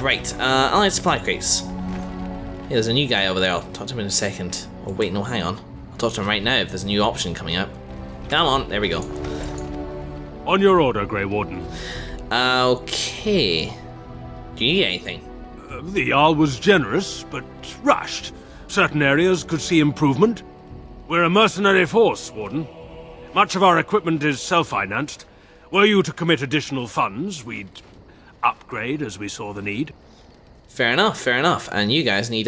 Right, allied supply crates. Hey, there's a new guy over there. I'll talk to him in a second. Oh, wait, no, hang on. I'll talk to him right now if there's a new option coming up. Come on, there we go. On your order, Grey Warden. Okay. Do you need anything? The Jarl was generous, but rushed. Certain areas could see improvement. We're a mercenary force, Warden. Much of our equipment is self-financed. Were you to commit additional funds, we'd upgrade as we saw the need. Fair enough, fair enough. And you guys need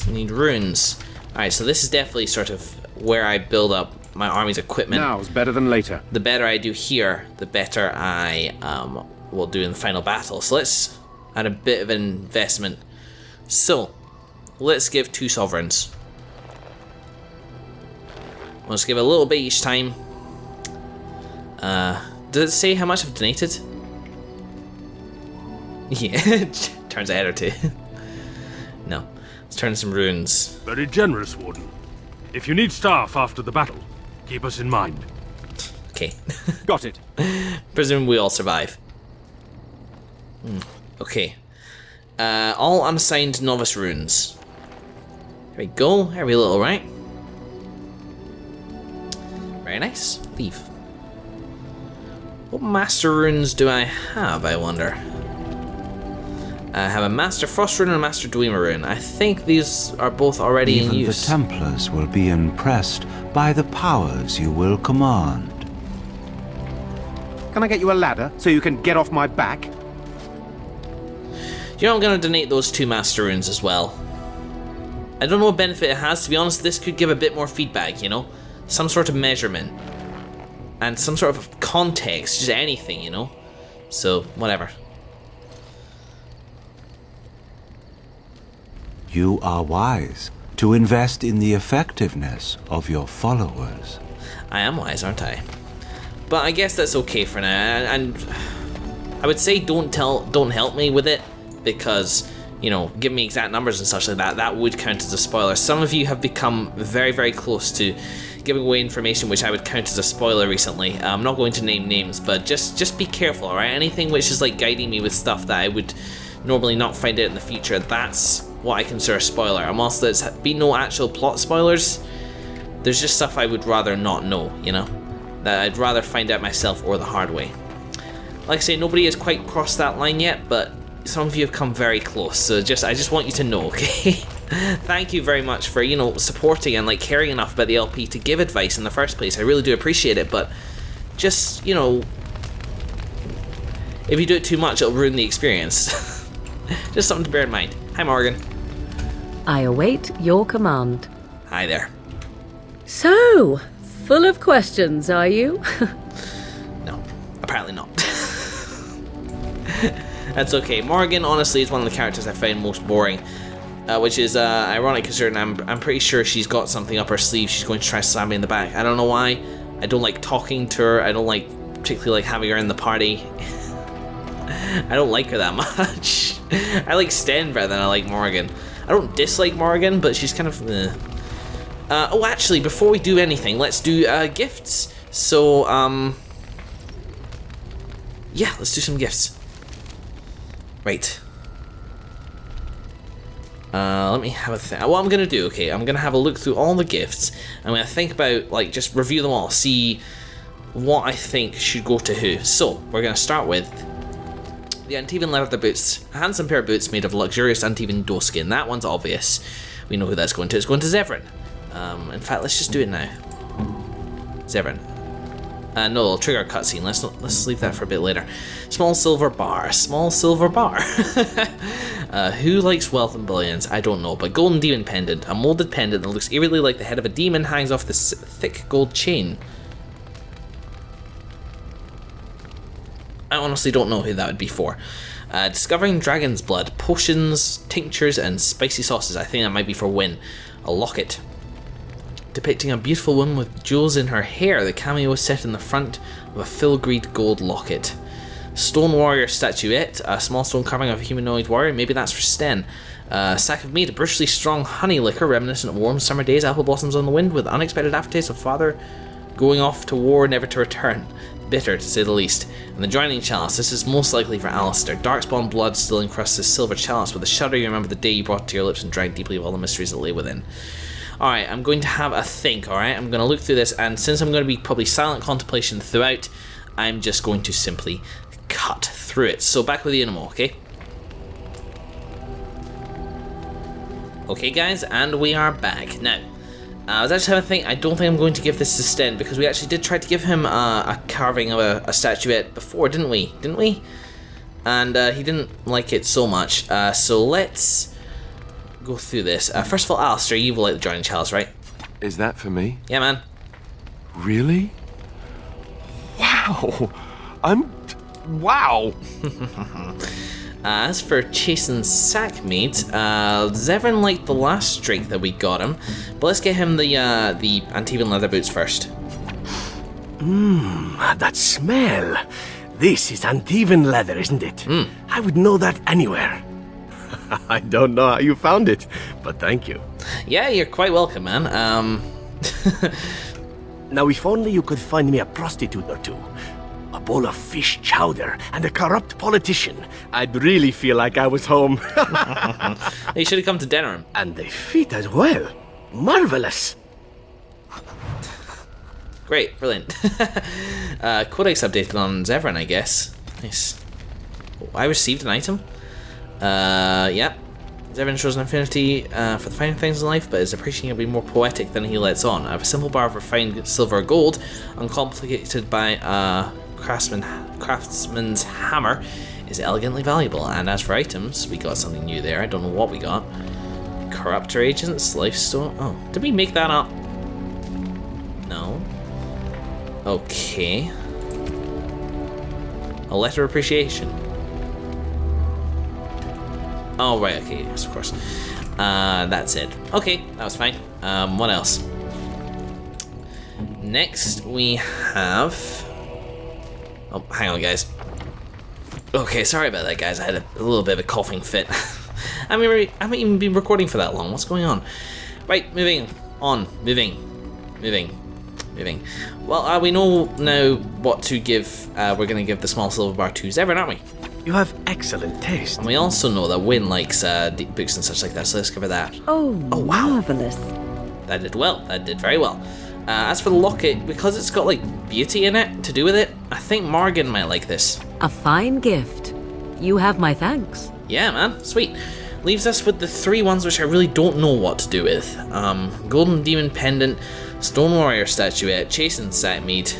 need runes. Alright, so this is definitely sort of where I build up my army's equipment. Now's better than later. The better I do here, the better I will do in the final battle. So let's add a bit of investment. So, let's give 2 sovereigns. Let's give a little bit each time. Does it say how much I've donated? Yeah, turns a head or 2. No, let's turn some runes. Very generous, Warden. If you need staff after the battle, keep us in mind. Okay. Got it. Presume we all survive. Okay. All unassigned novice runes. There we go. There we little, right? Very nice. Leave. What master runes do I have, I wonder? I have a Master Frost rune and a Master Dwemer rune. I think these are both already in use. Even the Templars will be impressed by the powers you will command. Can I get you a ladder so you can get off my back? You know, I'm going to donate those 2 Master runes as well. I don't know what benefit it has, to be honest. This could give a bit more feedback, you know? Some sort of measurement. And some sort of context, just anything, you know? So, whatever. You are wise to invest in the effectiveness of your followers. I am wise, aren't I? But I guess that's okay for now. And I would say don't help me with it, because, you know, give me exact numbers and such like that. That would count as a spoiler. Some of you have become very, very close to giving away information which I would count as a spoiler recently. I'm not going to name names, but just be careful, alright? Anything which is like guiding me with stuff that I would normally not find out in the future, that's what I consider a spoiler. And whilst there's been no actual plot spoilers, there's just stuff I would rather not know, you know? That I'd rather find out myself or the hard way. Like I say, nobody has quite crossed that line yet, but some of you have come very close, so I just want you to know, okay? Thank you very much for, you know, supporting and like caring enough about the LP to give advice in the first place. I really do appreciate it, but just, you know, if you do it too much, it'll ruin the experience. Just something to bear in mind. Hi, Morgan. I await your command. Hi there. So, full of questions, are you? No, apparently not. That's okay. Morgan, honestly, is one of the characters I find most boring. Which is ironic, considering I'm pretty sure she's got something up her sleeve. She's going to try to stab me in the back. I don't know why. I don't like talking to her. I don't like particularly like having her in the party. I don't like her that much. I like Sten better than I like Morgan. I don't dislike Morgan, but she's kind of... oh, actually, before we do anything, let's do gifts. So, yeah, let's do some gifts. Right. Let me have a think. What I'm gonna do, okay, I'm gonna have a look through all the gifts. I'm gonna think about, like, just review them all, see what I think should go to who. So, we're gonna start with the Antivan leather boots. A handsome pair of boots made of luxurious Antivan doeskin. That one's obvious. We know who that's going to. It's going to Zevran. In fact, let's just do it now. Zevran. No, it'll trigger a cutscene. Let's leave that for a bit later. Small silver bar. Small silver bar. Who likes wealth and billions? I don't know, but golden demon pendant. A molded pendant that looks eerily like the head of a demon hangs off this thick gold chain. I honestly don't know who that would be for. Discovering dragon's blood, potions, tinctures, and spicy sauces. I think that might be for Wynn. A locket depicting a beautiful woman with jewels in her hair. The cameo is set in the front of a filigreed gold locket. Stone warrior statuette, a small stone carving of a humanoid warrior. Maybe that's for Sten. Sack of meat, a brutally strong honey liquor reminiscent of warm summer days, apple blossoms on the wind with unexpected aftertaste of father going off to war never to return. bitter to say the least. And the drowning chalice, this is most likely for Alistair. Darkspawn blood still encrusts this silver chalice. With a shudder you remember the day you brought it to your lips and drank deeply of all the mysteries that lay within. Alright, I'm going to have a think, alright? I'm going to look through this, and since I'm going to be probably silent contemplation throughout, I'm just going to simply cut through it. So back with you in a moment, okay? Okay guys, and we are back. Now, I was actually having a think, I don't think I'm going to give this to Sten, because we actually did try to give him a carving of a statuette before, didn't we? Didn't we? And he didn't like it so much, so let's go through this. First of all, Alistair, you will like the drowning chalice, right? Is that for me? Yeah, man. Really? Wow! Wow! As for Chasten's sackmeat, Zevran liked the last drink that we got him, but let's get him the Antivan leather boots first. That smell. This is Antivan leather, isn't it? I would know that anywhere. I don't know how you found it, but thank you. Yeah, you're quite welcome, man. Now, if only you could find me a prostitute or two, a bowl of fish chowder, and a corrupt politician, I'd really feel like I was home. You should have come to Denerim. And they fit as well. Marvelous. Great, brilliant. Codex updated on Zevran, I guess. Nice. Oh, I received an item. Yeah. Zevran shows an affinity for the finer things in life, but is appreciating it be more poetic than he lets on. I have a simple bar of refined silver or gold, uncomplicated by craftsman's hammer, is elegantly valuable. And as for items, we got something new there. I don't know what we got. Corruptor agents, lifestone. Oh, did we make that up? No. Okay. A letter of appreciation. Oh, right, okay, yes, of course. That's it. Okay, that was fine. What else? Next, we have... Oh, hang on, guys. Okay, sorry about that, guys. I had a little bit of a coughing fit. I haven't even been recording for that long. What's going on? Right, moving on. Moving. Well, we know now what to give. We're going to give the small silver bar to Zevran, aren't we? You have excellent taste. And we also know that Wynn likes books and such like that, so let's give her that. Oh, wow. marvellous. That did well. That did very well. As for the locket, because it's got, like, beauty in it to do with it, I think Morgan might like this. A fine gift. You have my thanks. Yeah, man. Sweet. Leaves us with the three ones which I really don't know what to do with. Golden Demon Pendant, Stone Warrior Statuette, Chastened Sackmeat.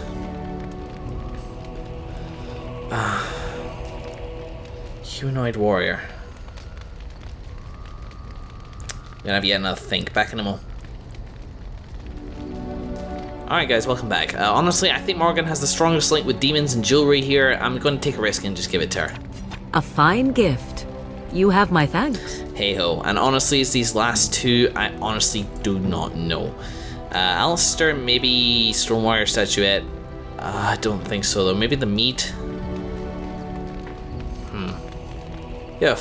Humanoid Warrior. Gonna have yet another think. Back in a moment. Alright guys, welcome back. Honestly, I think Morgan has the strongest link with demons and jewelry here. I'm going to take a risk and just give it to her. A fine gift. You have my thanks. Hey ho. And honestly, it's these last two, I honestly do not know. Alistair, maybe Stormwire Statuette. I don't think so though. Maybe the meat. Yeah,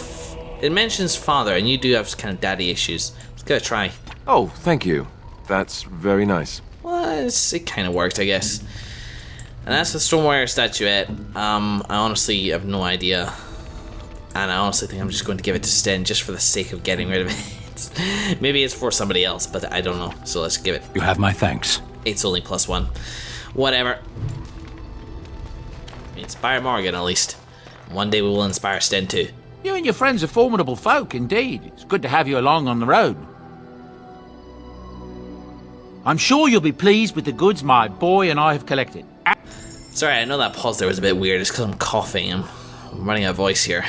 it mentions father, and you do have kind of daddy issues. Let's give it a try. Oh, thank you. That's very nice. Well, it kind of worked, I guess. And as for the Stormwire Statuette, I honestly have no idea. And I honestly think I'm just going to give it to Sten just for the sake of getting rid of it. Maybe it's for somebody else, but I don't know. So let's give it. You have my thanks. It's only +1. Whatever. We inspire Morgan, at least. One day we will inspire Sten too. You and your friends are formidable folk, indeed. It's good to have you along on the road. I'm sure you'll be pleased with the goods my boy and I have collected. Sorry, I know that pause there was a bit weird. It's because I'm coughing. I'm running out of voice here.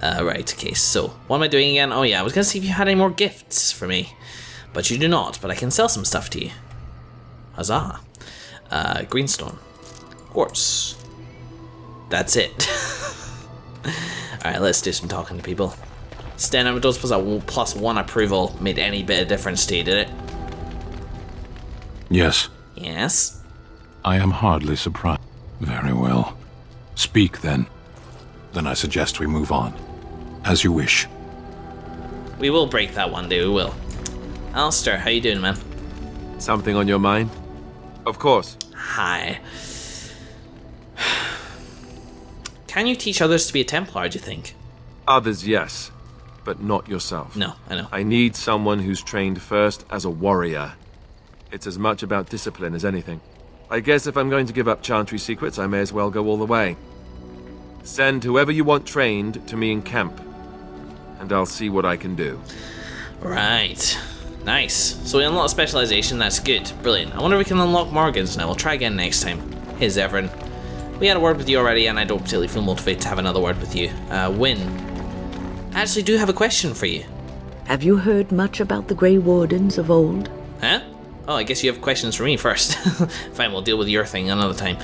Right, okay, so what am I doing again? Oh yeah, I was going to see if you had any more gifts for me. But you do not, but I can sell some stuff to you. Huzzah. Greenstone. Quartz. That's it. Alright, let's do some talking to people. Sten, I don't suppose that +1 approval made any bit of difference to you, did it? Yes, Yes? I am hardly surprised. Very well. Speak, then. Then I suggest we move on. As you wish. We will break that one day, we will. Alistair, how you doing, man? Something on your mind? Of course. Hi. Can you teach others to be a Templar, do you think? Others, yes, but not yourself. No, I know. I need someone who's trained first as a warrior. It's as much about discipline as anything. I guess if I'm going to give up Chantry secrets, I may as well go all the way. Send whoever you want trained to me in camp, and I'll see what I can do. Right. Nice. So we unlock specialization, that's good. Brilliant. I wonder if we can unlock Morgan's now. We'll try again next time. Hey, Zevran. We had a word with you already, and I don't particularly feel motivated to have another word with you. Wynn. I actually do have a question for you. Have you heard much about the Grey Wardens of old? Huh? Oh, I guess you have questions for me first. Fine, we'll deal with your thing another time.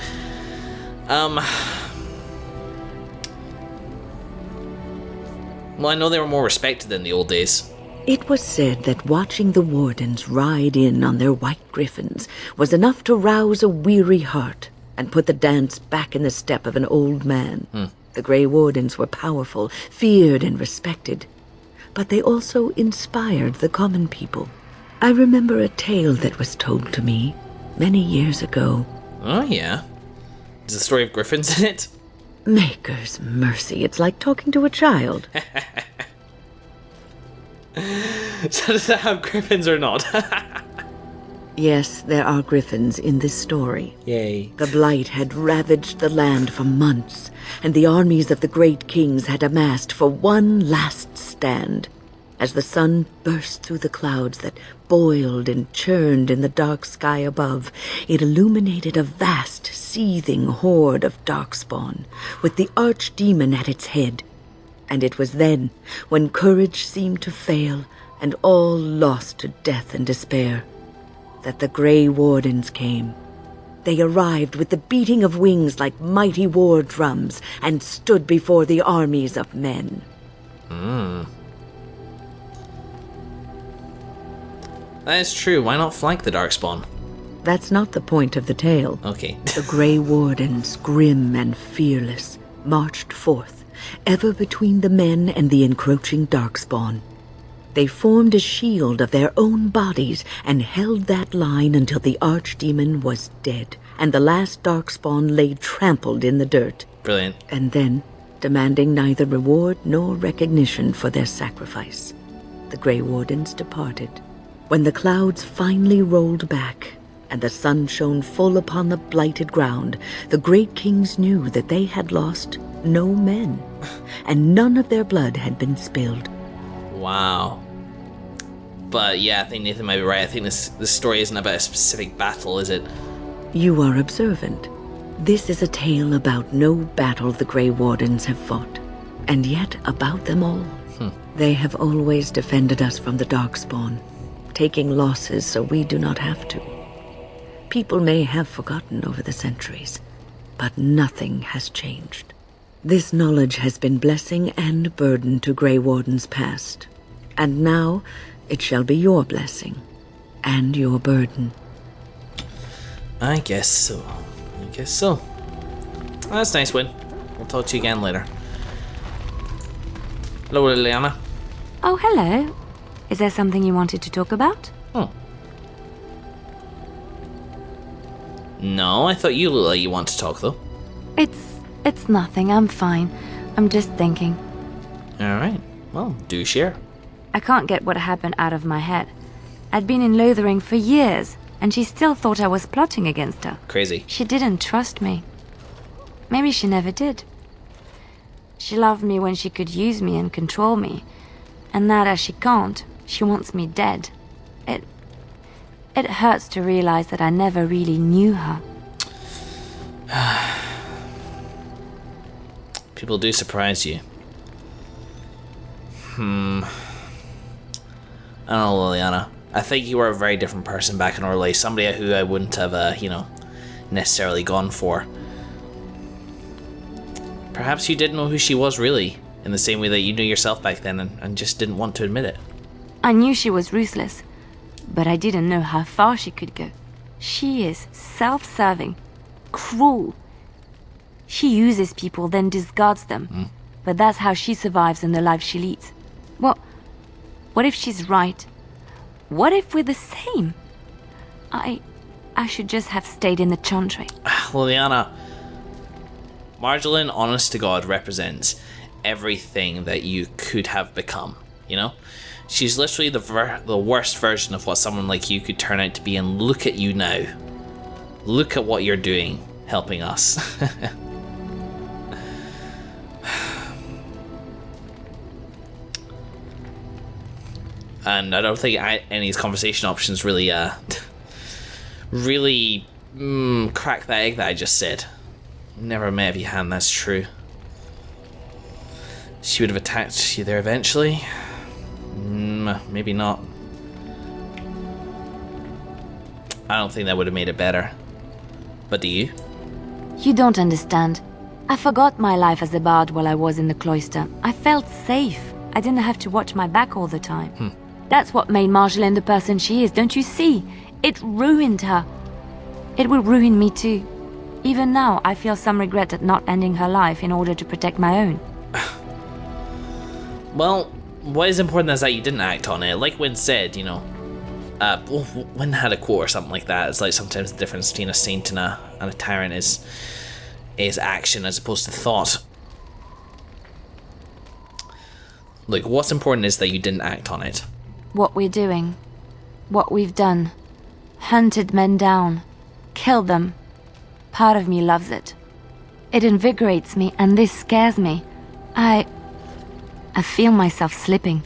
Well, I know they were more respected in the old days. It was said that watching the Wardens ride in on their white griffins was enough to rouse a weary heart and put the dance back in the step of an old man. The Grey Wardens were powerful, feared and respected, but they also inspired the common people. I remember a tale that was told to me many years ago. Oh, yeah. Is the story of griffins in it? Maker's mercy, it's like talking to a child. So does that have griffins or not? Yes, there are griffins in this story. Yay. The blight had ravaged the land for months, and the armies of the great kings had amassed for one last stand. As the sun burst through the clouds that boiled and churned in the dark sky above, it illuminated a vast, seething horde of darkspawn, with the archdemon at its head. And it was then, when courage seemed to fail, and all lost to death and despair, that the Grey Wardens came. They arrived with the beating of wings like mighty war drums, and stood before the armies of men. That is true. Why not flank the Darkspawn? That's not the point of the tale. Okay. The Grey Wardens, grim and fearless, marched forth, ever between the men and the encroaching Darkspawn. They formed a shield of their own bodies and held that line until the archdemon was dead, and the last Darkspawn lay trampled in the dirt. Brilliant. And then, demanding neither reward nor recognition for their sacrifice, the Grey Wardens departed. When the clouds finally rolled back, and the sun shone full upon the blighted ground, the great kings knew that they had lost no men, and none of their blood had been spilled. Wow. But yeah, I think Nathan might be right. I think this story isn't about a specific battle, is it? You are observant. This is a tale about no battle the Grey Wardens have fought, and yet about them all. They have always defended us from the Darkspawn, taking losses so we do not have to. People may have forgotten over the centuries, but nothing has changed. This knowledge has been blessing and burden to Grey Wardens past, and now it shall be your blessing and your burden. I guess so. That's nice, Wynn. We'll talk to you again later. Hello, Leliana. Oh, hello. Is there something you wanted to talk about? Oh. No, I thought you looked like you want to talk, though. It's nothing. I'm fine. I'm just thinking. Alright. Well, do share. I can't get what happened out of my head. I'd been in Lothering for years, and she still thought I was plotting against her. Crazy. She didn't trust me. Maybe she never did. She loved me when she could use me and control me. And now that she can't, she wants me dead. It hurts to realize that I never really knew her. People do surprise you. I don't know, Leliana. I think you were a very different person back in Orlais. Somebody who I wouldn't have, necessarily gone for. Perhaps you didn't know who she was really, in the same way that you knew yourself back then and just didn't want to admit it. I knew she was ruthless, but I didn't know how far she could go. She is self-serving, cruel. She uses people, then discards them. But that's how she survives in the life she leads. What if she's right? What if we're the same? I should just have stayed in the Chantry. Leliana, Marjolaine, honest to God, represents everything that you could have become, you know? She's literally the worst version of what someone like you could turn out to be, and look at you now. Look at what you're doing, helping us. And I don't think any of these conversation options really, crack that egg that I just said. Never met you, Han, that's true. She would have attacked you there eventually? Maybe not. I don't think that would have made it better. But do you? You don't understand. I forgot my life as a bard while I was in the cloister. I felt safe. I didn't have to watch my back all the time. That's what made Marjolaine the person she is, don't you see? It ruined her. It will ruin me too. Even now, I feel some regret at not ending her life in order to protect my own. Well, what is important is that you didn't act on it. Like Wynn said, you know, Wynn had a quote or something like that. It's like sometimes the difference between a saint and a tyrant is action as opposed to thought. Look, what's important is that you didn't act on it. What we're doing, what we've done, hunted men down, killed them. Part of me loves it. It invigorates me, and this scares me. I feel myself slipping.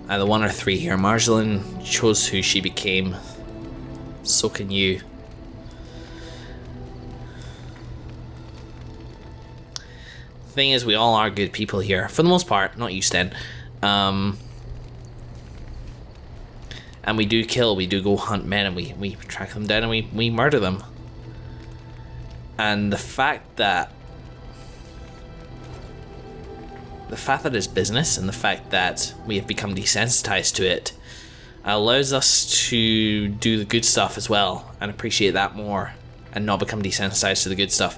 Either one or three here. Marjolaine chose who she became. So can you. Thing is, we all are good people here. For the most part. Not you, Sten. And we do kill. We do go hunt men. And we track them down. And we murder them. And the fact that it's business, and the fact that we have become desensitized to it, allows us to do the good stuff as well, and appreciate that more, and not become desensitized to the good stuff.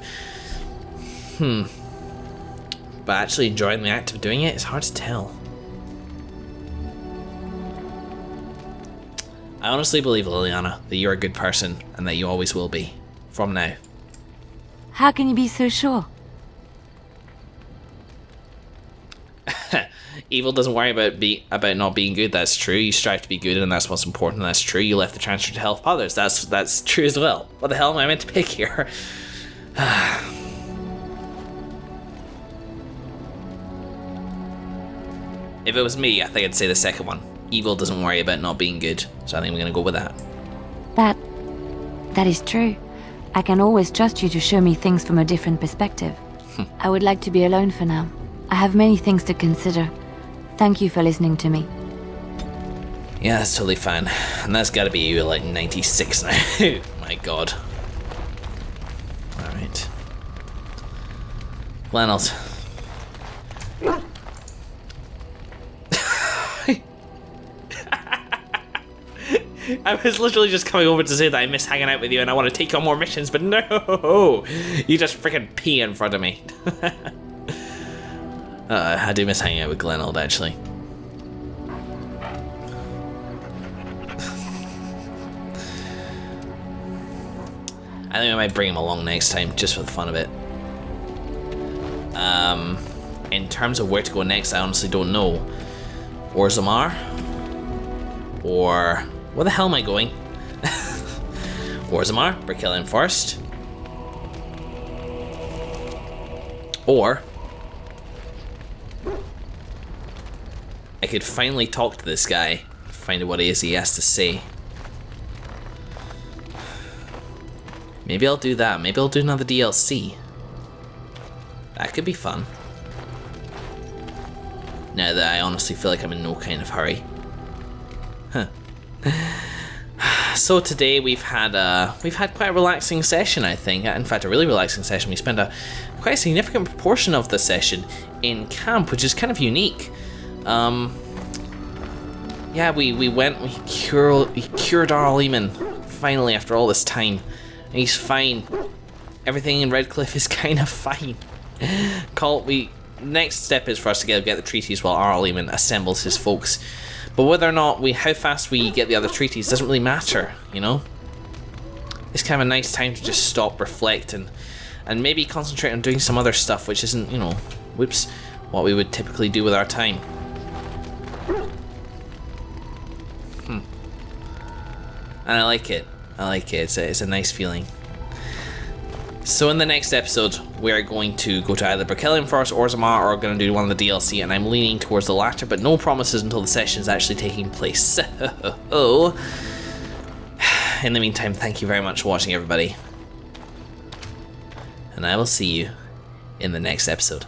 But actually enjoying the act of doing it is hard to tell. I honestly believe, Leliana, that you're a good person, and that you always will be, from now. How can you be so sure? Evil doesn't worry about not being good. That's true. You strive to be good, and that's what's important. That's true. You left the transfer to help others. That's true as well. What the hell am I meant to pick here? If it was me, I think I'd say the second one. Evil doesn't worry about not being good, so I think we're gonna go with that. That is true. I can always trust you to show me things from a different perspective. I would like to be alone for now. I have many things to consider. Thank you for listening to me. Yeah, that's totally fine. And that's gotta be you at like 96 now. My god. Alright. Flannels. I was literally just coming over to say that I miss hanging out with you and I want to take on more missions, but no! You just freaking pee in front of me. I do miss hanging out with Glenold, actually. I think I might bring him along next time, just for the fun of it. In terms of where to go next, I honestly don't know. Orzammar? Or... where the hell am I going? Orzammar, Berkelion Forest. Or... I could finally talk to this guy, find out what it is he has to say. Maybe I'll do that. Maybe I'll do another DLC. That could be fun. Now that I honestly feel like I'm in no kind of hurry. Huh. So today we've had quite a relaxing session, I think. In fact, a really relaxing session. We spent quite a significant proportion of the session in camp, which is kind of unique. Yeah, we cured Arl Eamon finally after all this time. And he's fine. Everything in Redcliffe is kind of fine. next step is for us to get the treaties while Arleman assembles his folks. But whether or not how fast we get the other treaties doesn't really matter, you know? It's kind of a nice time to just stop, reflect, and maybe concentrate on doing some other stuff which isn't, you know, whoops, what we would typically do with our time. And I like it. It's a nice feeling. So in the next episode, we're going to go to either Berkelion Forest or Orzammar, or going to do one of the DLC, and I'm leaning towards the latter, but no promises until the session is actually taking place. Oh. In the meantime, thank you very much for watching, everybody. And I will see you in the next episode.